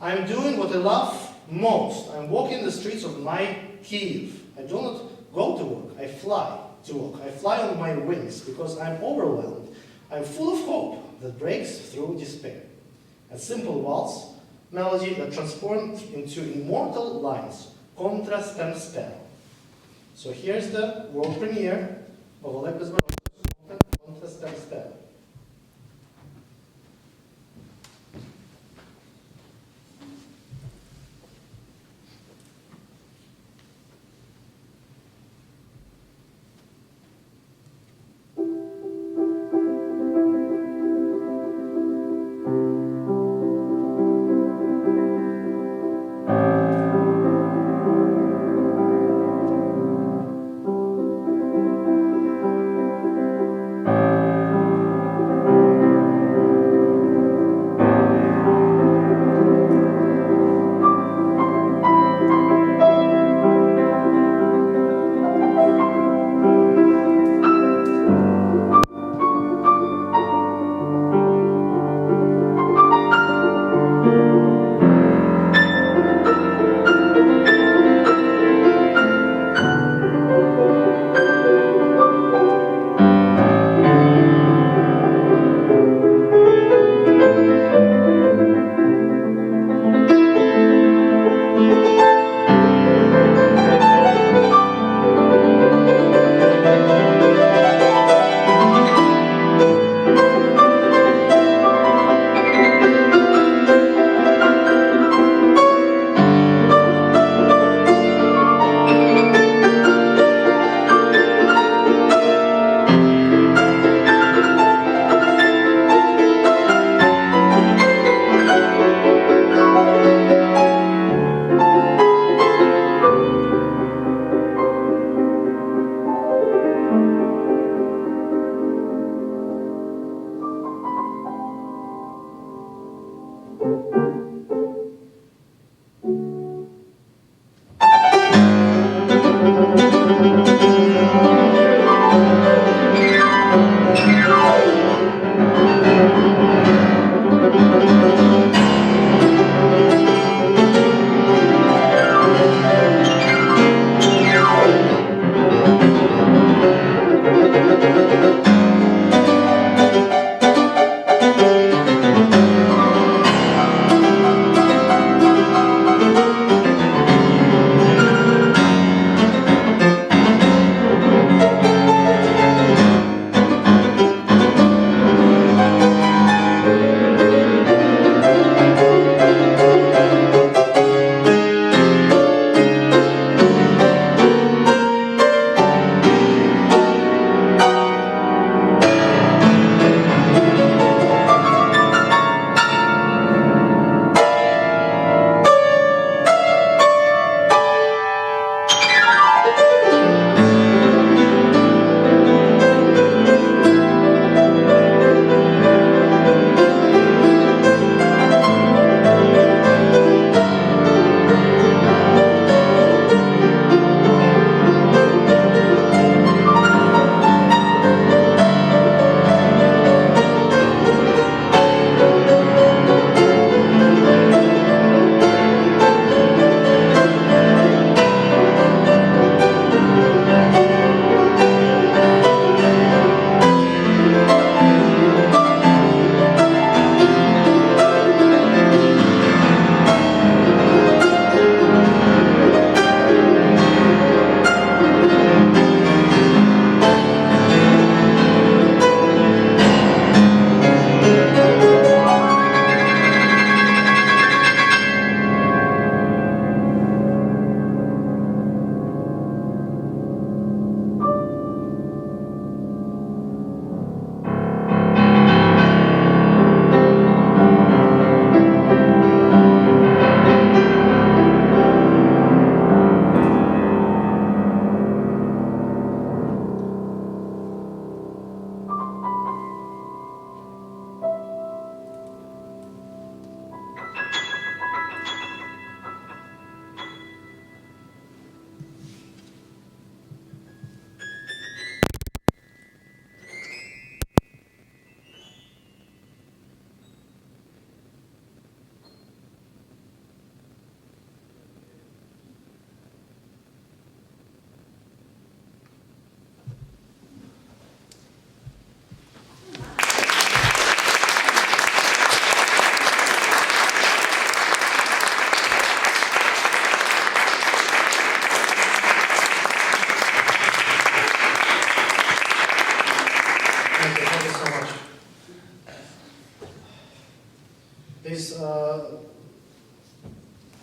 I'm doing what I love most. I'm walking the streets of my Kyiv. I do not go to work, I fly to work. I fly on my wings because I'm overwhelmed. I'm full of hope that breaks through despair. A simple waltz melody that transformed into immortal lines, Contra stem stero. So here's the world premiere of Oleg Bezborodko's Contra stem stero.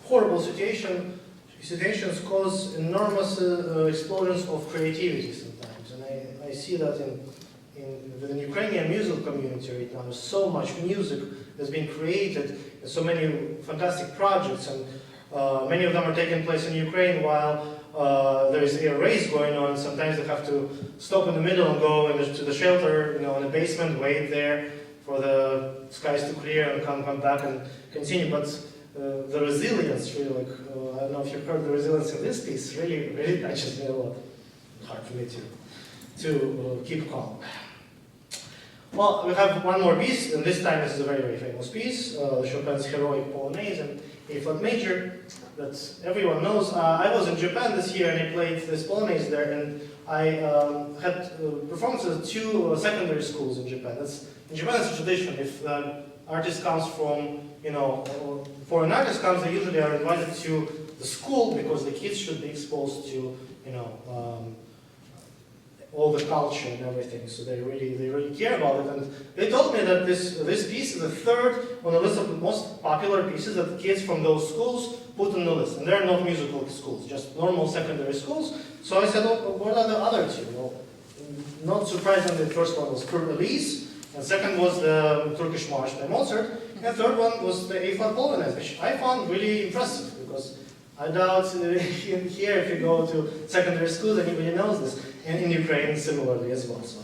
horrible situations cause enormous explosions of creativity sometimes, and I see that in the Ukrainian musical community right now. There's so much music that's being created, and so many fantastic projects, and many of them are taking place in Ukraine while there is a race going on. Sometimes they have to stop in the middle and go to the shelter, in the basement, wait there for the skies to clear and come back and continue. But the resilience, really, I don't know if you've heard the resilience in this piece, really touches me a lot. Hard for me to keep calm. Well, we have one more piece, and this time this is a very, very famous piece, Chopin's Heroic Polonaise in A-flat major, that everyone knows. I was in Japan this year, and I played this Polonaise there, and I had performances at two secondary schools in Japan. In Japan, it's a tradition. If the artist comes from, foreign artist comes, they usually are invited to the school because the kids should be exposed to, all the culture and everything. So they really care about it. And they told me that this piece is the third on the list of the most popular pieces that kids from those schools put on the list. And they're not musical schools, just normal secondary schools. So I said, oh, what are the other two? Well, not surprisingly, the first one was Kurt Elise, and second was the Turkish March by Mozart, and third one was the A-flat Polonaise, which I found really impressive, because I doubt here, if you go to secondary schools, anybody knows this, and in Ukraine similarly as well. So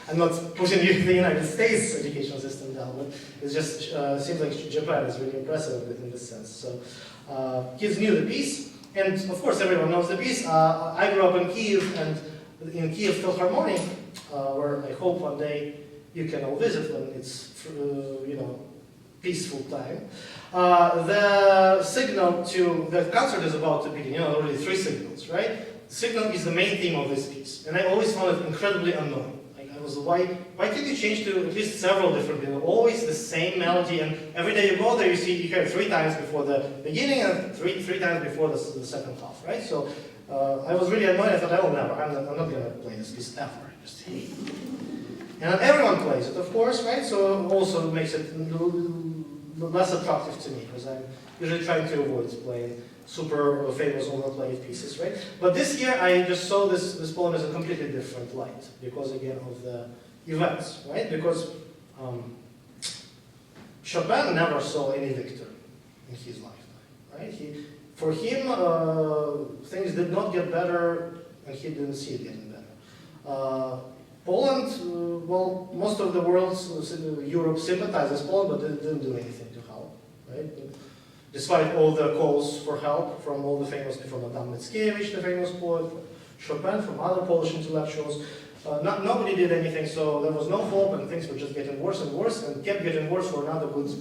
I'm not pushing the United States educational system down, but it just seems like Japan is really impressive in this sense. So kids knew the piece, and of course everyone knows the piece. I grew up in Kiev, and in Kiev Philharmonic, where I hope one day you can all visit when it's peaceful time. The signal to the concert is about to begin. Already three signals, right? Signal is the main theme of this piece, and I always found it incredibly annoying. I was, why can't you change to at least several different, always the same melody, and every day you go there, you hear it 3 times before the beginning and three times before the second half, right? So I was really annoyed. I thought, I'm not going to play this piece ever. I just hate it. And everyone plays it, of course, right? So it also makes it less attractive to me, because I'm usually trying to avoid playing super famous overplayed pieces, right? But this year I just saw this poem as a completely different light, because again of the events, right? Because Chopin never saw any victor in his lifetime, right? For him, things did not get better, and he didn't see it getting better. Poland, well, most of the world, Europe sympathizes Poland, but didn't do anything to help, right? Despite all the calls for help from all the famous people, from Adam Mickiewicz, the famous poet, from Chopin, from other Polish intellectuals, nobody did anything, so there was no hope, and things were just getting worse and worse, and kept getting worse for another good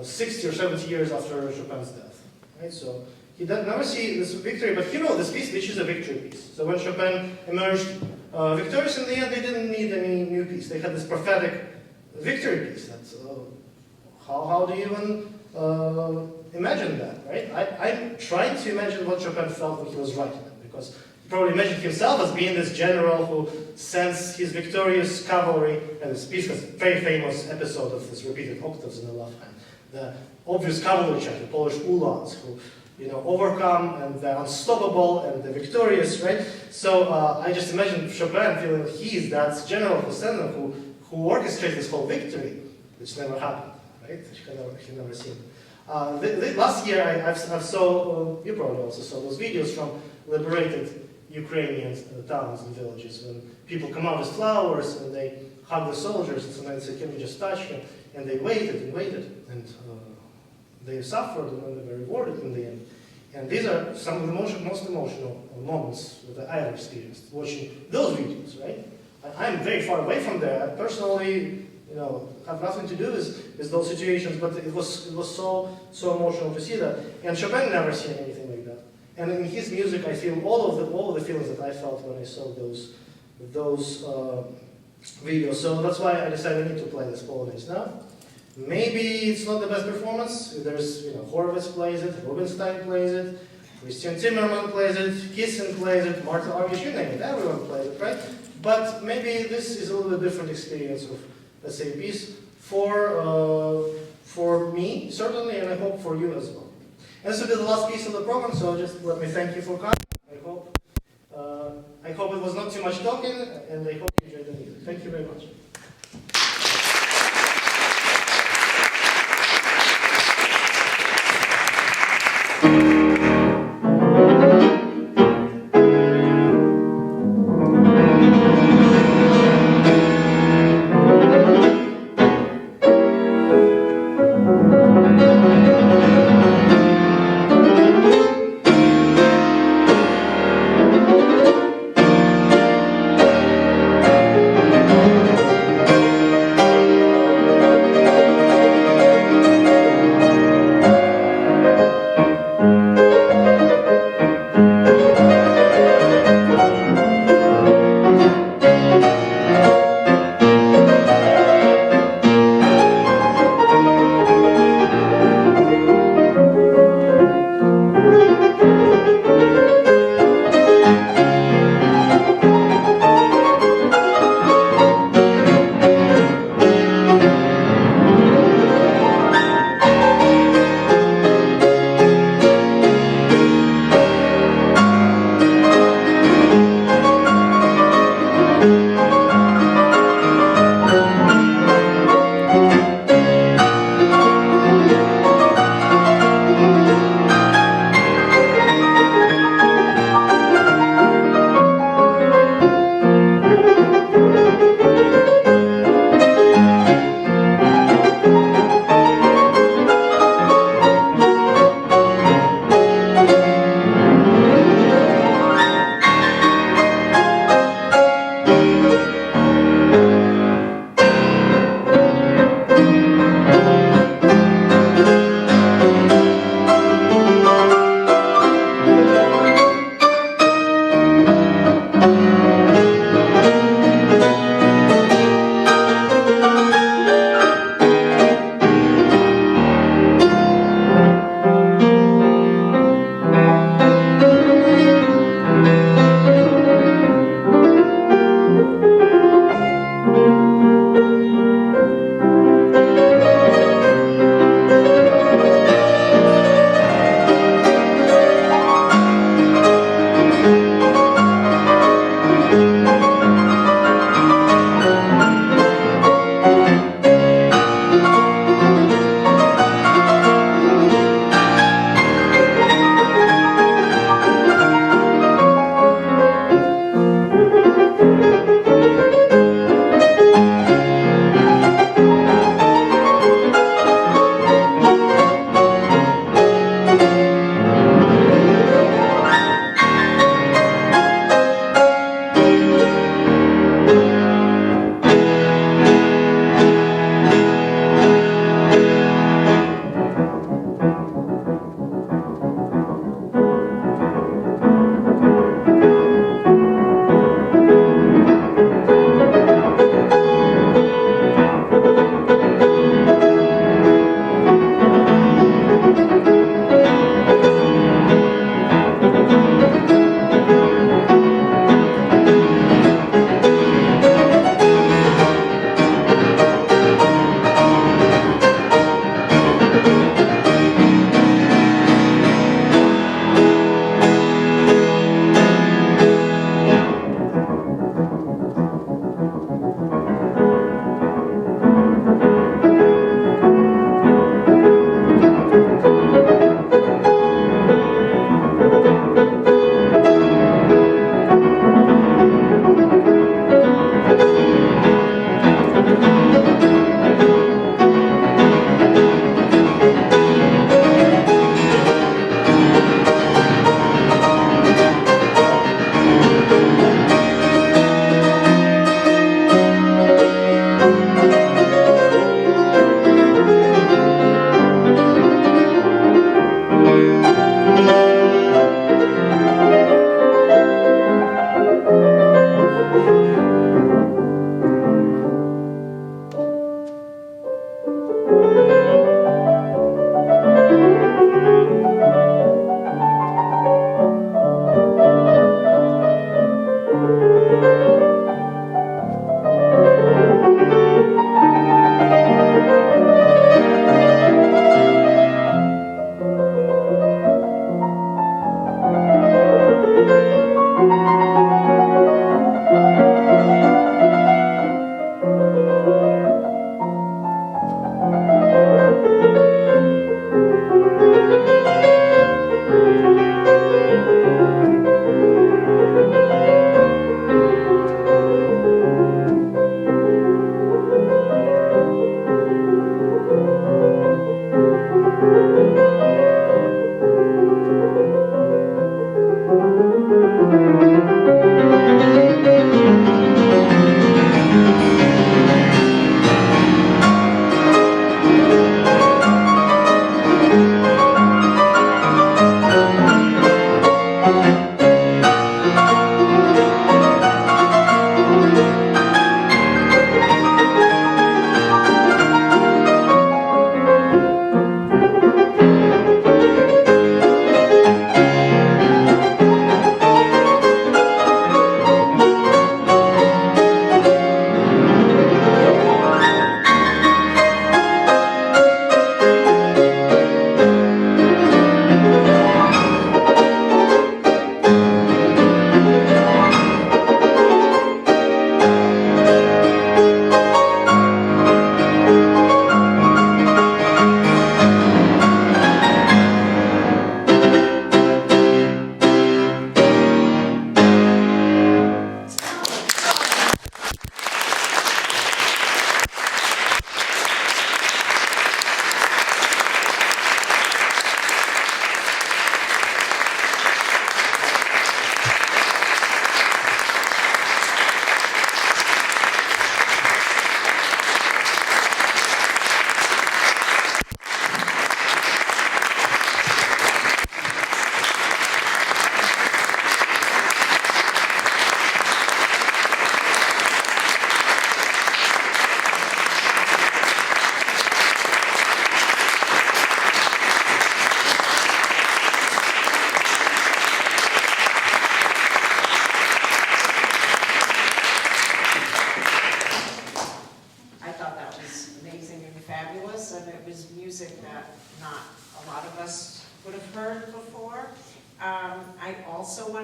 60 or 70 years after Chopin's death, right? So he did never see this victory, but he wrote this piece, which is a victory piece. So when Chopin emerged victorious in the end, they didn't need any new piece. They had this prophetic victory piece. That's, how do you even imagine that, right? I'm trying to imagine what Chopin felt when he was writing it, because he probably imagined himself as being this general who sends his victorious cavalry, and this piece has a very famous episode of this repeated octaves in the left hand. The obvious cavalry chant, the Polish uhlans, who overcome, and they're unstoppable, and they're victorious, right? So I just imagine Chopin feeling that he is that general who orchestrates this whole victory, which never happened, right? He never seen. Last year, I saw, you probably also saw those videos from liberated Ukrainian towns and villages, when people come out with flowers and they hug the soldiers, and sometimes they say, can we just touch him? And they waited and waited, and they suffered, and then they were rewarded in the end. And these are some of the most emotional moments that I have experienced watching those videos, right? I'm very far away from there. I personally, have nothing to do with those situations, but it was so emotional to see that. And Chopin never seen anything like that. And in his music, I feel all of the feelings that I felt when I saw those videos. So that's why I decided I need to play this Polonaise now. Maybe it's not the best performance. There's, Horowitz plays it, Rubinstein plays it, Christian Zimmermann plays it, Kissin plays it, Martha Argerich, you name it, everyone plays it, right? But maybe this is a little bit different experience of, let's say, a piece for me, certainly, and I hope for you as well. And this will be the last piece of the program, so just let me thank you for coming. I hope it was not too much talking, and I hope you enjoyed the music. Thank you very much.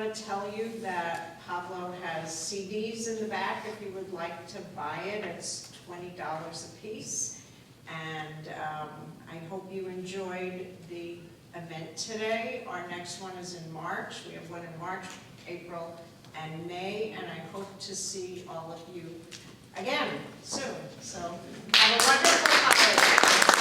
want to tell you that Pavlo has CDs in the back if you would like to buy it. It's $20 a piece. And I hope you enjoyed the event today. Our next one is in March. We have one in March, April, and May, and I hope to see all of you again soon. So have a wonderful holiday.